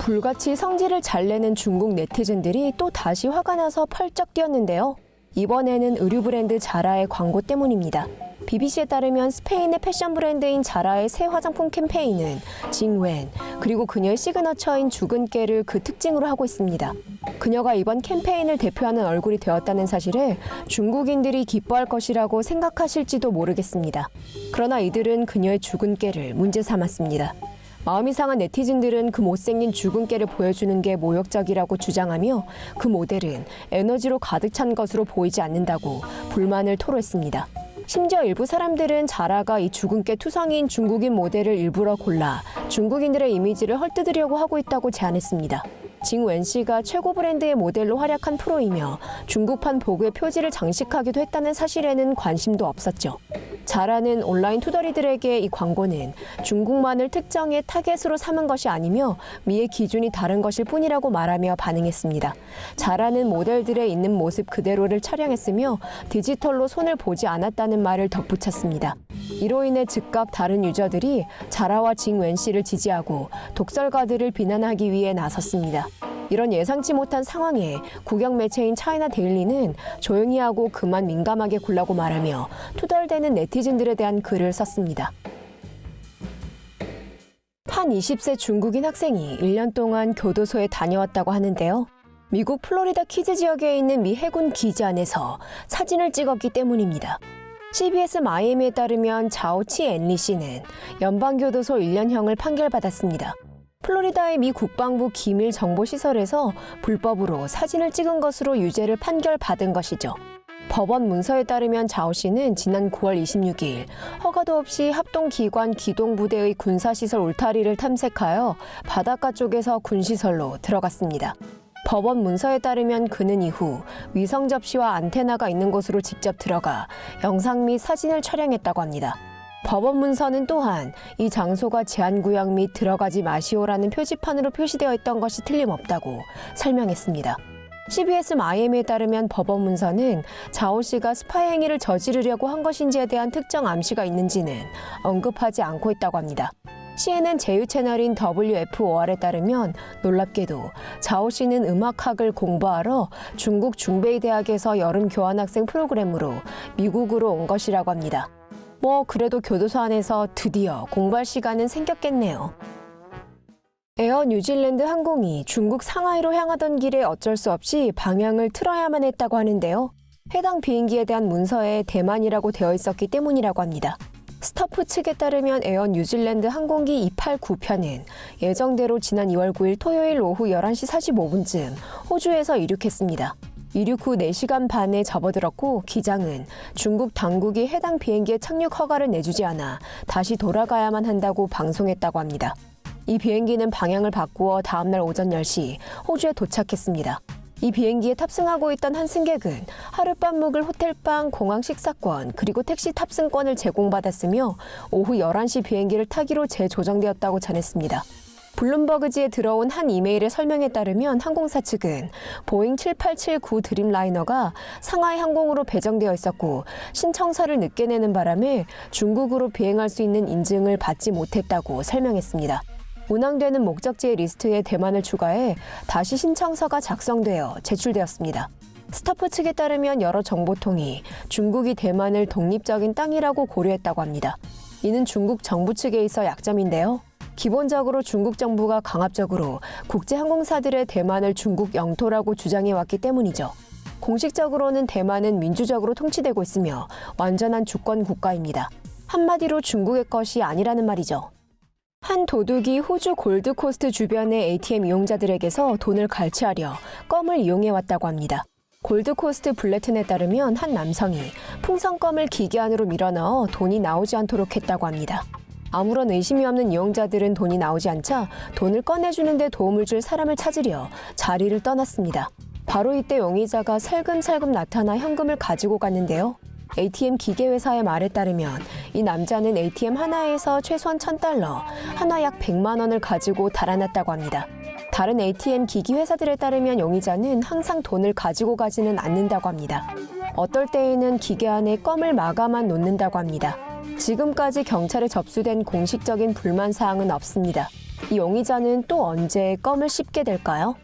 불같이 성질을 잘 내는 중국 네티즌들이 또 다시 화가 나서 펄쩍 뛰었는데요. 이번에는 의류 브랜드 자라의 광고 때문입니다. BBC에 따르면 스페인의 패션 브랜드인 자라의 새 화장품 캠페인은 징웬, 그리고 그녀의 시그너처인 죽은 깨를 그 특징으로 하고 있습니다. 그녀가 이번 캠페인을 대표하는 얼굴이 되었다는 사실에 중국인들이 기뻐할 것이라고 생각하실지도 모르겠습니다. 그러나 이들은 그녀의 죽은 깨를 문제 삼았습니다. 마음이 상한 네티즌들은 그 못생긴 죽은 깨를 보여주는 게 모욕적이라고 주장하며 그 모델은 에너지로 가득 찬 것으로 보이지 않는다고 불만을 토로했습니다. 심지어 일부 사람들은 자라가 이 죽은 깨 투성이인 중국인 모델을 일부러 골라 중국인들의 이미지를 헐뜯으려고 하고 있다고 제안했습니다. 징웬 씨가 최고 브랜드의 모델로 활약한 프로이며 중국판 보그의 표지를 장식하기도 했다는 사실에는 관심도 없었죠. 자라는 온라인 투덜이들에게 이 광고는 중국만을 특정의 타겟으로 삼은 것이 아니며 미의 기준이 다른 것일 뿐이라고 말하며 반응했습니다. 자라는 모델들의 있는 모습 그대로를 촬영했으며 디지털로 손을 보지 않았다는 말을 덧붙였습니다. 이로 인해 즉각 다른 유저들이 자라와 징웬 씨를 지지하고 독설가들을 비난하기 위해 나섰습니다. 이런 예상치 못한 상황에 국영 매체인 차이나 데일리는 조용히 하고 그만 민감하게 굴라고 말하며 투덜대는 네티즌들에 대한 글을 썼습니다. 한 20세 중국인 학생이 1년 동안 교도소에 다녀왔다고 하는데요. 미국 플로리다 키즈 지역에 있는 미 해군 기지 안에서 사진을 찍었기 때문입니다. CBS 마이애미에 따르면 자오치 앤리 씨는 연방교도소 1년형을 판결받았습니다. 플로리다의 미 국방부 기밀 정보시설에서 불법으로 사진을 찍은 것으로 유죄를 판결받은 것이죠. 법원 문서에 따르면 자오 씨는 지난 9월 26일 허가도 없이 합동기관 기동부대의 군사시설 울타리를 탐색하여 바닷가 쪽에서 군시설로 들어갔습니다. 법원 문서에 따르면 그는 이후 위성 접시와 안테나가 있는 곳으로 직접 들어가 영상 및 사진을 촬영했다고 합니다. 법원 문서는 또한 이 장소가 제한구역 및 들어가지 마시오라는 표지판으로 표시되어 있던 것이 틀림없다고 설명했습니다. CBS 마이애미에 따르면 법원 문서는 자오 씨가 스파이 행위를 저지르려고 한 것인지에 대한 특정 암시가 있는지는 언급하지 않고 있다고 합니다. CNN 제휴 채널인 WF5R에 따르면 놀랍게도 자오 씨는 음악학을 공부하러 중국 중베이 대학에서 여름 교환학생 프로그램으로 미국으로 온 것이라고 합니다. 그래도 교도소 안에서 드디어 공부할 시간은 생겼겠네요. 에어 뉴질랜드 항공이 중국 상하이로 향하던 길에 어쩔 수 없이 방향을 틀어야만 했다고 하는데요. 해당 비행기에 대한 문서에 대만이라고 되어 있었기 때문이라고 합니다. 스타프 측에 따르면 에어 뉴질랜드 항공기 289편은 예정대로 지난 2월 9일 토요일 오후 11시 45분쯤 호주에서 이륙했습니다. 이륙 후 4시간 반에 접어들었고 기장은 중국 당국이 해당 비행기의 착륙 허가를 내주지 않아 다시 돌아가야만 한다고 방송했다고 합니다. 이 비행기는 방향을 바꾸어 다음날 오전 10시 호주에 도착했습니다. 이 비행기에 탑승하고 있던 한 승객은 하룻밤 묵을 호텔방, 공항 식사권, 그리고 택시 탑승권을 제공받았으며 오후 11시 비행기를 타기로 재조정되었다고 전했습니다. 블룸버그지에 들어온 한 이메일의 설명에 따르면 항공사 측은 보잉 7879 드림라이너가 상하이 항공으로 배정되어 있었고 신청서를 늦게 내는 바람에 중국으로 비행할 수 있는 인증을 받지 못했다고 설명했습니다. 운항되는 목적지의 리스트에 대만을 추가해 다시 신청서가 작성되어 제출되었습니다. 스타프 측에 따르면 여러 정보통이 중국이 대만을 독립적인 땅이라고 고려했다고 합니다. 이는 중국 정부 측에 있어 약점인데요. 기본적으로 중국 정부가 강압적으로 국제항공사들의 대만을 중국 영토라고 주장해왔기 때문이죠. 공식적으로는 대만은 민주적으로 통치되고 있으며 완전한 주권 국가입니다. 한마디로 중국의 것이 아니라는 말이죠. 한 도둑이 호주 골드코스트 주변의 ATM 이용자들에게서 돈을 갈취하려 껌을 이용해왔다고 합니다. 골드코스트 블레튼에 따르면 한 남성이 풍선껌을 기계 안으로 밀어넣어 돈이 나오지 않도록 했다고 합니다. 아무런 의심이 없는 이용자들은 돈이 나오지 않자 돈을 꺼내주는 데 도움을 줄 사람을 찾으려 자리를 떠났습니다. 바로 이때 용의자가 살금살금 나타나 현금을 가지고 갔는데요. ATM 기계회사의 말에 따르면 이 남자는 ATM 하나에서 최소한 $1,000, 하나 약 100만 원을 가지고 달아났다고 합니다. 다른 ATM 기기 회사들에 따르면 용의자는 항상 돈을 가지고 가지는 않는다고 합니다. 어떨 때에는 기계 안에 껌을 마감만 놓는다고 합니다. 지금까지 경찰에 접수된 공식적인 불만 사항은 없습니다. 이 용의자는 또 언제 껌을 씹게 될까요?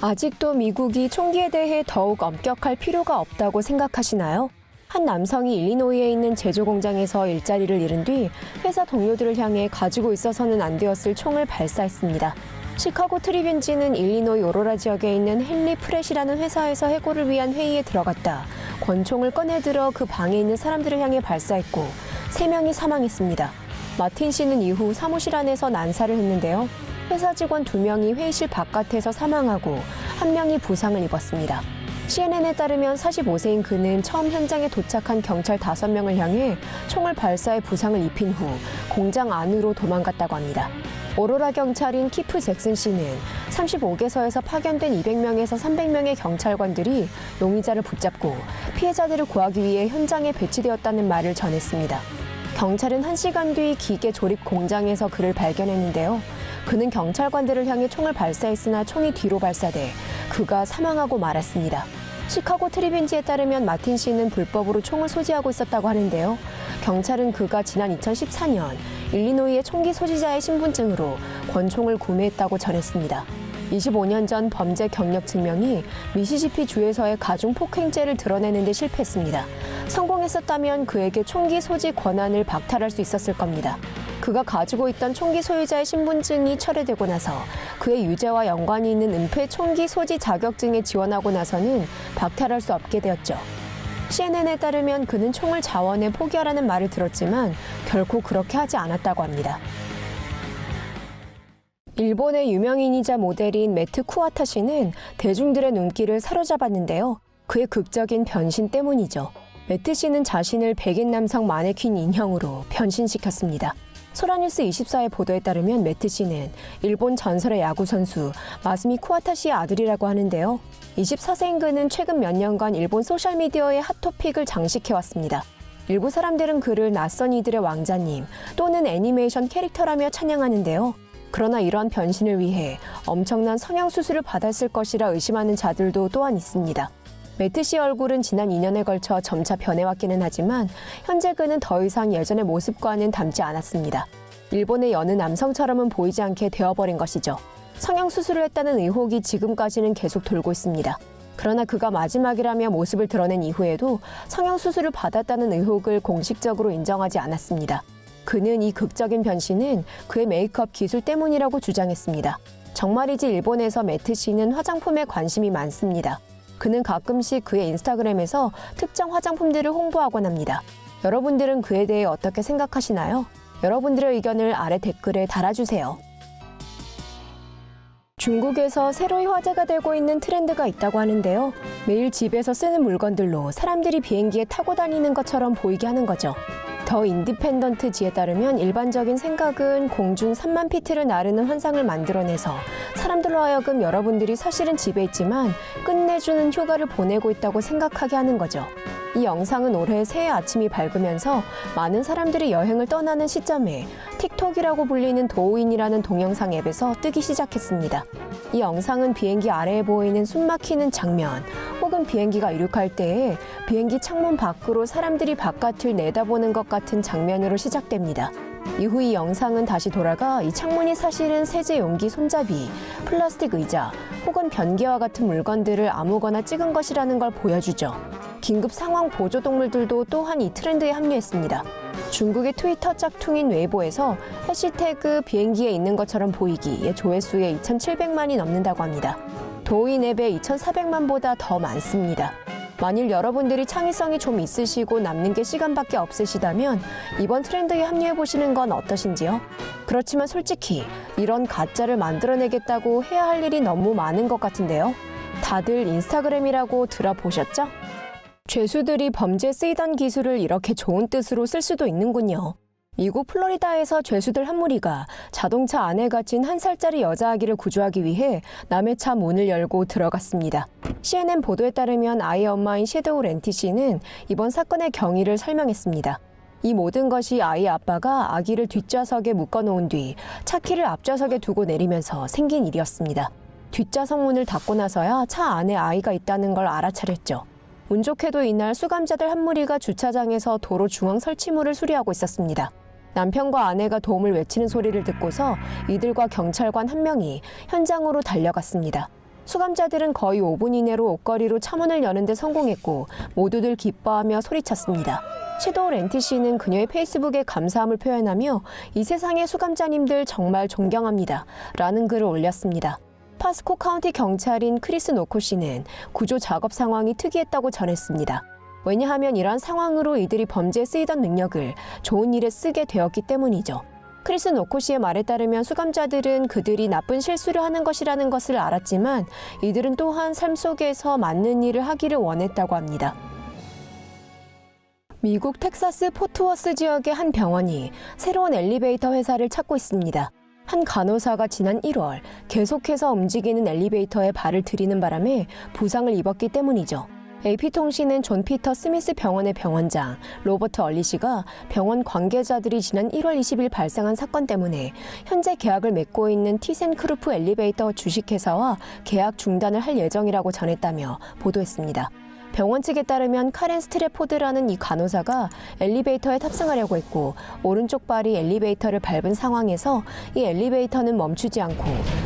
아직도 미국이 총기에 대해 더욱 엄격할 필요가 없다고 생각하시나요? 한 남성이 일리노이에 있는 제조 공장에서 일자리를 잃은 뒤 회사 동료들을 향해 가지고 있어서는 안 되었을 총을 발사했습니다. 시카고 트리뷴지는 일리노이 오로라 지역에 있는 헨리 프렛이라는 회사에서 해고를 위한 회의에 들어갔다 권총을 꺼내들어 그 방에 있는 사람들을 향해 발사했고 3명이 사망했습니다. 마틴 씨는 이후 사무실 안에서 난사를 했는데요. 회사 직원 2명이 회의실 바깥에서 사망하고 1명이 부상을 입었습니다. CNN에 따르면 45세인 그는 처음 현장에 도착한 경찰 5명을 향해 총을 발사해 부상을 입힌 후 공장 안으로 도망갔다고 합니다. 오로라 경찰인 키프 잭슨 씨는 35개소에서 파견된 200명에서 300명의 경찰관들이 용의자를 붙잡고 피해자들을 구하기 위해 현장에 배치되었다는 말을 전했습니다. 경찰은 1시간 뒤 기계 조립 공장에서 그를 발견했는데요. 그는 경찰관들을 향해 총을 발사했으나 총이 뒤로 발사돼 그가 사망하고 말았습니다. 시카고 트리뷴지에 따르면 마틴 씨는 불법으로 총을 소지하고 있었다고 하는데요. 경찰은 그가 지난 2014년 일리노이의 총기 소지자의 신분증으로 권총을 구매했다고 전했습니다. 25년 전 범죄 경력 증명이 미시시피 주에서의 가중 폭행죄를 드러내는 데 실패했습니다. 성공했었다면 그에게 총기 소지 권한을 박탈할 수 있었을 겁니다. 그가 가지고 있던 총기 소유자의 신분증이 철회되고 나서 그의 유죄와 연관이 있는 은폐 총기 소지 자격증에 지원하고 나서는 박탈할 수 없게 되었죠. CNN에 따르면 그는 총을 자원해 포기하라는 말을 들었지만 결코 그렇게 하지 않았다고 합니다. 일본의 유명인이자 모델인 매트 쿠와타 씨는 대중들의 눈길을 사로잡았는데요. 그의 극적인 변신 때문이죠. 매트 씨는 자신을 백인 남성 마네킹 인형으로 변신시켰습니다. 소라뉴스 24의 보도에 따르면 매트 씨는 일본 전설의 야구 선수 마스미 쿠와타 씨의 아들이라고 하는데요. 24세인 그는 최근 몇 년간 일본 소셜미디어의 핫토픽을 장식해왔습니다. 일부 사람들은 그를 낯선 이들의 왕자님 또는 애니메이션 캐릭터라며 찬양하는데요. 그러나 이러한 변신을 위해 엄청난 성형수술을 받았을 것이라 의심하는 자들도 또한 있습니다. 매트 씨 얼굴은 지난 2년에 걸쳐 점차 변해왔기는 하지만 현재 그는 더 이상 예전의 모습과는 닮지 않았습니다. 일본의 여느 남성처럼은 보이지 않게 되어버린 것이죠. 성형수술을 했다는 의혹이 지금까지는 계속 돌고 있습니다. 그러나 그가 마지막이라며 모습을 드러낸 이후에도 성형수술을 받았다는 의혹을 공식적으로 인정하지 않았습니다. 그는 이 극적인 변신은 그의 메이크업 기술 때문이라고 주장했습니다. 정말이지 일본에서 매트 씨는 화장품에 관심이 많습니다. 그는 가끔씩 그의 인스타그램에서 특정 화장품들을 홍보하곤 합니다. 여러분들은 그에 대해 어떻게 생각하시나요? 여러분들의 의견을 아래 댓글에 달아주세요. 중국에서 새로이 화제가 되고 있는 트렌드가 있다고 하는데요. 매일 집에서 쓰는 물건들로 사람들이 비행기에 타고 다니는 것처럼 보이게 하는 거죠. 더 인디펜던트지에 따르면 일반적인 생각은 공중 3만 피트를 나르는 환상을 만들어내서 사람들로 하여금 여러분들이 사실은 집에 있지만 끝내주는 휴가를 보내고 있다고 생각하게 하는 거죠. 이 영상은 올해 새해 아침이 밝으면서 많은 사람들이 여행을 떠나는 시점에 틱톡이라고 불리는 도우인이라는 동영상 앱에서 뜨기 시작했습니다. 이 영상은 비행기 아래에 보이는 숨막히는 장면 혹은 비행기가 이륙할 때에 비행기 창문 밖으로 사람들이 바깥을 내다보는 것 같은 장면으로 시작됩니다. 이후 이 영상은 다시 돌아가 이 창문이 사실은 세제 용기 손잡이, 플라스틱 의자 혹은 변기와 같은 물건들을 아무거나 찍은 것이라는 걸 보여주죠. 긴급 상황 보조 동물들도 또한 이 트렌드에 합류했습니다. 중국의 트위터 짝퉁인 웨이보에서 해시태그 비행기에 있는 것처럼 보이기의 조회수에 2,700만이 넘는다고 합니다. 도우인 앱에 2,400만보다 더 많습니다. 만일 여러분들이 창의성이 좀 있으시고 남는 게 시간밖에 없으시다면 이번 트렌드에 합류해보시는 건 어떠신지요? 그렇지만 솔직히 이런 가짜를 만들어내겠다고 해야 할 일이 너무 많은 것 같은데요. 다들 인스타그램이라고 들어보셨죠? 죄수들이 범죄에 쓰이던 기술을 이렇게 좋은 뜻으로 쓸 수도 있는군요. 미국 플로리다에서 죄수들 한 무리가 자동차 안에 갇힌 1살짜리 여자아기를 구조하기 위해 남의 차 문을 열고 들어갔습니다. CNN 보도에 따르면 아이의 엄마인 섀도우 렌티 씨는 이번 사건의 경위를 설명했습니다. 이 모든 것이 아이의 아빠가 아기를 뒷좌석에 묶어놓은 뒤 차키를 앞좌석에 두고 내리면서 생긴 일이었습니다. 뒷좌석 문을 닫고 나서야 차 안에 아이가 있다는 걸 알아차렸죠. 운 좋게도 이날 수감자들 한 무리가 주차장에서 도로 중앙 설치물을 수리하고 있었습니다. 남편과 아내가 도움을 외치는 소리를 듣고서 이들과 경찰관 한 명이 현장으로 달려갔습니다. 수감자들은 거의 5분 이내로 옷걸이로 차문을 여는 데 성공했고 모두들 기뻐하며 소리쳤습니다. 섀도우 렌티 씨는 그녀의 페이스북에 감사함을 표현하며 이 세상의 수감자님들 정말 존경합니다. 라는 글을 올렸습니다. 파스코 카운티 경찰인 크리스 노코 씨는 구조 작업 상황이 특이했다고 전했습니다. 왜냐하면 이러한 상황으로 이들이 범죄에 쓰이던 능력을 좋은 일에 쓰게 되었기 때문이죠. 크리스 노코 씨의 말에 따르면 수감자들은 그들이 나쁜 실수를 하는 것이라는 것을 알았지만 이들은 또한 삶 속에서 맞는 일을 하기를 원했다고 합니다. 미국 텍사스 포트워스 지역의 한 병원이 새로운 엘리베이터 회사를 찾고 있습니다. 한 간호사가 지난 1월 계속해서 움직이는 엘리베이터에 발을 들이는 바람에 부상을 입었기 때문이죠. AP통신은 존 피터 스미스 병원의 병원장 로버트 얼리 씨가 병원 관계자들이 지난 1월 20일 발생한 사건 때문에 현재 계약을 맺고 있는 티센크루프 엘리베이터 주식회사와 계약 중단을 할 예정이라고 전했다며 보도했습니다. 병원 측에 따르면 카렌 스트래포드라는 이 간호사가 엘리베이터에 탑승하려고 했고 오른쪽 발이 엘리베이터를 밟은 상황에서 이 엘리베이터는 멈추지 않고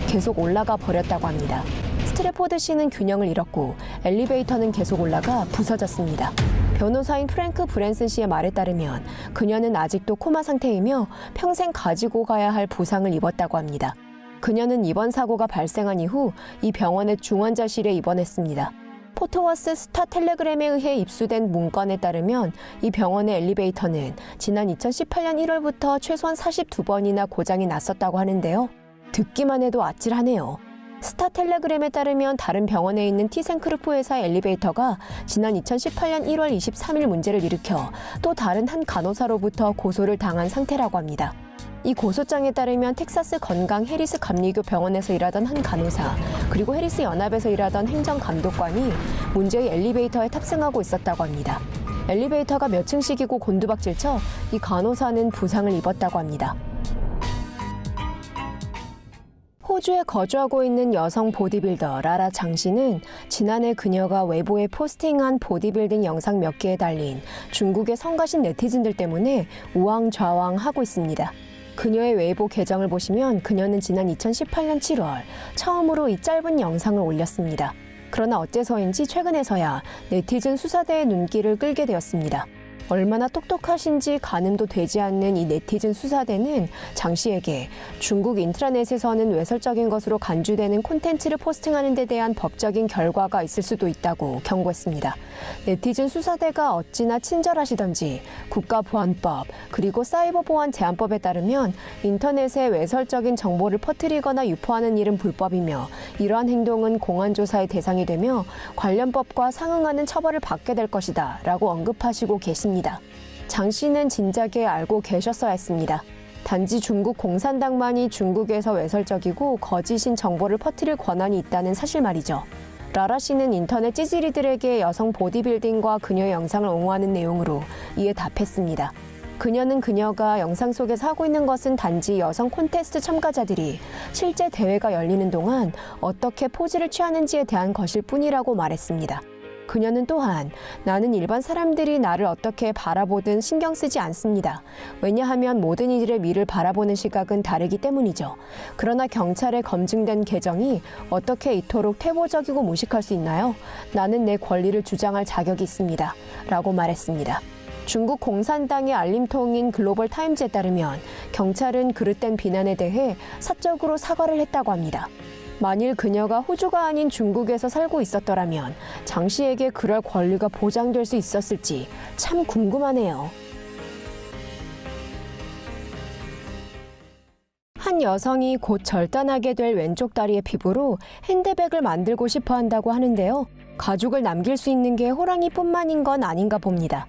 계속 올라가 버렸다고 합니다. 스트래포드 씨는 균형을 잃었고 엘리베이터는 계속 올라가 부서졌습니다. 변호사인 프랭크 브랜슨 씨의 말에 따르면 그녀는 아직도 코마 상태이며 평생 가지고 가야 할 부상을 입었다고 합니다. 그녀는 이번 사고가 발생한 이후 이 병원의 중환자실에 입원했습니다. 포트워스 스타 텔레그램에 의해 입수된 문건에 따르면 이 병원의 엘리베이터는 지난 2018년 1월부터 최소한 42번이나 고장이 났었다고 하는데요. 듣기만 해도 아찔하네요. 스타 텔레그램에 따르면 다른 병원에 있는 티센크루프 회사의 엘리베이터가 지난 2018년 1월 23일 문제를 일으켜 또 다른 한 간호사로부터 고소를 당한 상태라고 합니다. 이 고소장에 따르면 텍사스 건강 해리스 감리교 병원에서 일하던 한 간호사 그리고 해리스 연합에서 일하던 행정감독관이 문제의 엘리베이터에 탑승하고 있었다고 합니다. 엘리베이터가 몇 층씩이고 곤두박질쳐 이 간호사는 부상을 입었다고 합니다. 호주에 거주하고 있는 여성 보디빌더 라라 장 씨는 지난해 그녀가 외부에 포스팅한 보디빌딩 영상 몇 개에 달린 중국의 성가신 네티즌들 때문에 우왕좌왕하고 있습니다. 그녀의 웨이보 계정을 보시면 그녀는 지난 2018년 7월 처음으로 이 짧은 영상을 올렸습니다. 그러나 어째서인지 최근에서야 네티즌 수사대의 눈길을 끌게 되었습니다. 얼마나 똑똑하신지 가늠도 되지 않는 이 네티즌 수사대는 장 씨에게 중국 인트라넷에서는 외설적인 것으로 간주되는 콘텐츠를 포스팅하는 데 대한 법적인 결과가 있을 수도 있다고 경고했습니다. 네티즌 수사대가 어찌나 친절하시던지 국가보안법 그리고 사이버보안제한법에 따르면 인터넷에 외설적인 정보를 퍼뜨리거나 유포하는 일은 불법이며 이러한 행동은 공안조사의 대상이 되며 관련 법과 상응하는 처벌을 받게 될 것이다 라고 언급하시고 계십니다. 장 씨는 진작에 알고 계셨어야 했습니다. 단지 중국 공산당만이 중국에서 외설적이고 거짓인 정보를 퍼뜨릴 권한이 있다는 사실 말이죠. 라라 씨는 인터넷 찌질이들에게 여성 보디빌딩과 그녀의 영상을 옹호하는 내용으로 이에 답했습니다. 그녀는 그녀가 영상 속에서 하고 있는 것은 단지 여성 콘테스트 참가자들이 실제 대회가 열리는 동안 어떻게 포즈를 취하는지에 대한 것일 뿐이라고 말했습니다. 그녀는 또한 나는 일반 사람들이 나를 어떻게 바라보든 신경 쓰지 않습니다. 왜냐하면 모든 이들의 미를 바라보는 시각은 다르기 때문이죠. 그러나 경찰에 검증된 계정이 어떻게 이토록 퇴보적이고 무식할 수 있나요? 나는 내 권리를 주장할 자격이 있습니다. 라고 말했습니다. 중국 공산당의 알림통인 글로벌 타임즈에 따르면 경찰은 그릇된 비난에 대해 사적으로 사과를 했다고 합니다. 만일 그녀가 호주가 아닌 중국에서 살고 있었더라면 장 씨에게 그럴 권리가 보장될 수 있었을지 참 궁금하네요. 한 여성이 곧 절단하게 될 왼쪽 다리의 피부로 핸드백을 만들고 싶어 한다고 하는데요. 가죽을 남길 수 있는 게 호랑이뿐만인 건 아닌가 봅니다.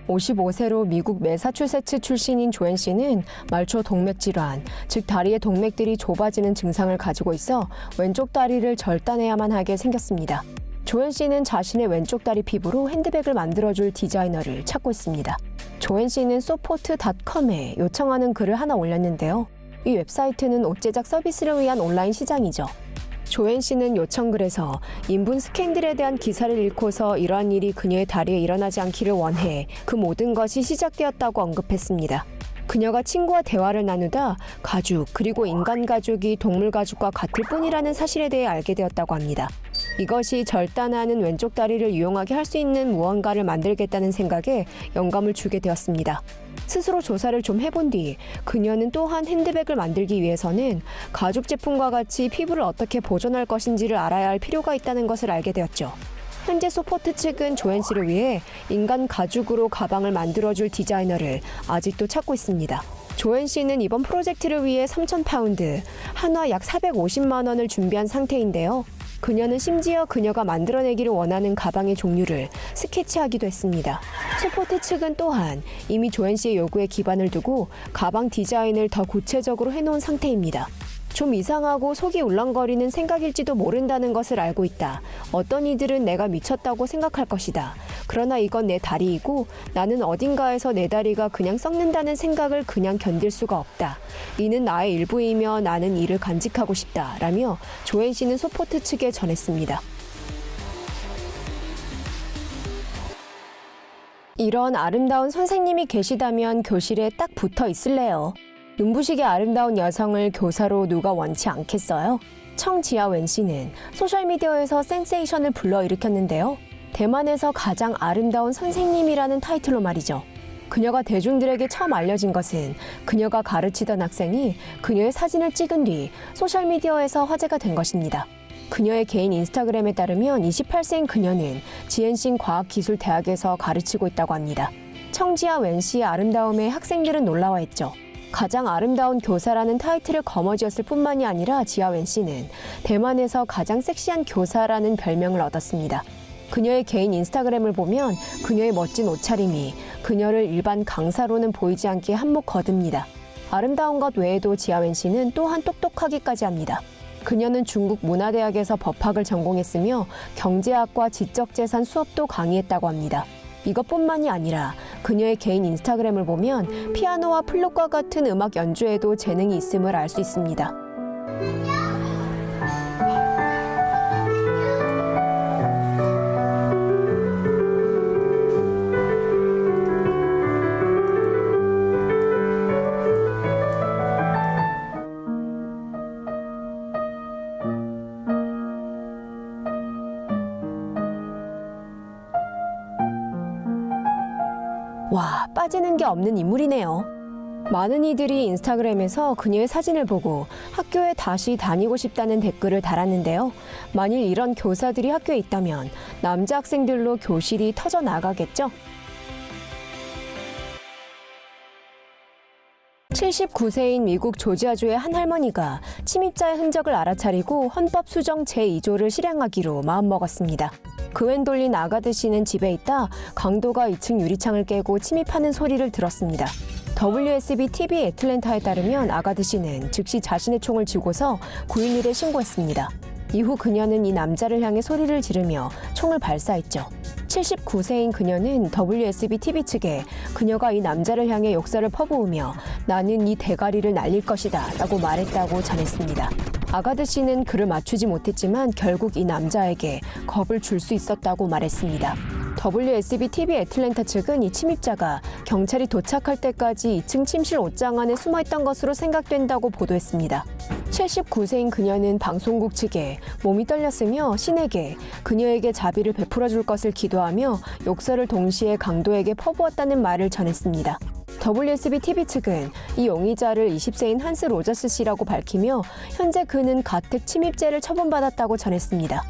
55세로 미국 매사추세츠 출신인 조앤 씨는 말초 동맥 질환, 즉 다리의 동맥들이 좁아지는 증상을 가지고 있어 왼쪽 다리를 절단해야만 하게 생겼습니다. 조앤 씨는 자신의 왼쪽 다리 피부로 핸드백을 만들어줄 디자이너를 찾고 있습니다. 조앤 씨는 소포트.com에 요청하는 글을 하나 올렸는데요. 이 웹사이트는 옷 제작 서비스를 위한 온라인 시장이죠. 조앤 씨는 요청글에서 인분 스캔들에 대한 기사를 읽고서 이러한 일이 그녀의 다리에 일어나지 않기를 원해 그 모든 것이 시작되었다고 언급했습니다. 그녀가 친구와 대화를 나누다 가죽 그리고 인간 가죽이 동물 가죽과 같을 뿐이라는 사실에 대해 알게 되었다고 합니다. 이것이 절단하는 왼쪽 다리를 유용하게 할 수 있는 무언가를 만들겠다는 생각에 영감을 주게 되었습니다. 스스로 조사를 좀 해본 뒤 그녀는 또한 핸드백을 만들기 위해서는 가죽 제품과 같이 피부를 어떻게 보존할 것인지를 알아야 할 필요가 있다는 것을 알게 되었죠. 현재 소포트 측은 조엔 씨를 위해 인간 가죽으로 가방을 만들어줄 디자이너를 아직도 찾고 있습니다. 조엔 씨는 이번 프로젝트를 위해 3,000파운드, 한화 약 450만 원을 준비한 상태인데요. 그녀는 심지어 그녀가 만들어내기를 원하는 가방의 종류를 스케치하기도 했습니다. 소포트 측은 또한 이미 조엔 씨의 요구에 기반을 두고 가방 디자인을 더 구체적으로 해놓은 상태입니다. 좀 이상하고 속이 울렁거리는 생각일지도 모른다는 것을 알고 있다. 어떤 이들은 내가 미쳤다고 생각할 것이다. 그러나 이건 내 다리이고 나는 어딘가에서 내 다리가 그냥 썩는다는 생각을 그냥 견딜 수가 없다. 이는 나의 일부이며 나는 이를 간직하고 싶다. 라며 조엔 씨는 소포트 측에 전했습니다. 이런 아름다운 선생님이 계시다면 교실에 딱 붙어 있을래요. 눈부시게 아름다운 여성을 교사로 누가 원치 않겠어요? 청지아웬 씨는 소셜미디어에서 센세이션을 불러일으켰는데요. 대만에서 가장 아름다운 선생님이라는 타이틀로 말이죠. 그녀가 대중들에게 처음 알려진 것은 그녀가 가르치던 학생이 그녀의 사진을 찍은 뒤 소셜미디어에서 화제가 된 것입니다. 그녀의 개인 인스타그램에 따르면 28세인 그녀는 지엔싱 과학기술대학에서 가르치고 있다고 합니다. 청지아웬 씨의 아름다움에 학생들은 놀라워했죠. 가장 아름다운 교사라는 타이틀을 거머쥐었을 뿐만이 아니라 지아웬 씨는 대만에서 가장 섹시한 교사라는 별명을 얻었습니다. 그녀의 개인 인스타그램을 보면 그녀의 멋진 옷차림이 그녀를 일반 강사로는 보이지 않게 한몫 거둡니다. 아름다운 것 외에도 지아웬 씨는 또한 똑똑하기까지 합니다. 그녀는 중국 문화대학에서 법학을 전공했으며 경제학과 지적재산 수업도 강의했다고 합니다. 이것뿐만이 아니라 그녀의 개인 인스타그램을 보면 피아노와 플룻과 같은 음악 연주에도 재능이 있음을 알 수 있습니다. 와, 빠지는 게 없는 인물이네요. 많은 이들이 인스타그램에서 그녀의 사진을 보고 학교에 다시 다니고 싶다는 댓글을 달았는데요. 만일 이런 교사들이 학교에 있다면 남자 학생들로 교실이 터져 나가겠죠? 79세인 미국 조지아주의 한 할머니가 침입자의 흔적을 알아차리고 헌법 수정 제2조를 실행하기로 마음먹었습니다. 그웬돌린 아가드 씨는 집에 있다 강도가 2층 유리창을 깨고 침입하는 소리를 들었습니다. WSB-TV 애틀랜타에 따르면 아가드 씨는 즉시 자신의 총을 쥐고서 911에 신고했습니다. 이후 그녀는 이 남자를 향해 소리를 지르며 총을 발사했죠. 79세인 그녀는 WSB-TV 측에 그녀가 이 남자를 향해 욕설을 퍼부으며 나는 이 대가리를 날릴 것이다 라고 말했다고 전했습니다. 아가드 씨는 그를 맞추지 못했지만 결국 이 남자에게 겁을 줄 수 있었다고 말했습니다. WSB-TV 애틀랜타 측은 이 침입자가 경찰이 도착할 때까지 2층 침실 옷장 안에 숨어있던 것으로 생각된다고 보도했습니다. 79세인 그녀는 방송국 측에 몸이 떨렸으며 신에게 그녀에게 자비를 베풀어 줄 것을 기도하며 욕설을 동시에 강도에게 퍼부었다는 말을 전했습니다. WSB-TV 측은 이 용의자를 20세인 한스 로저스 씨라고 밝히며 현재 그는 가택 침입죄를 처분받았다고 전했습니다.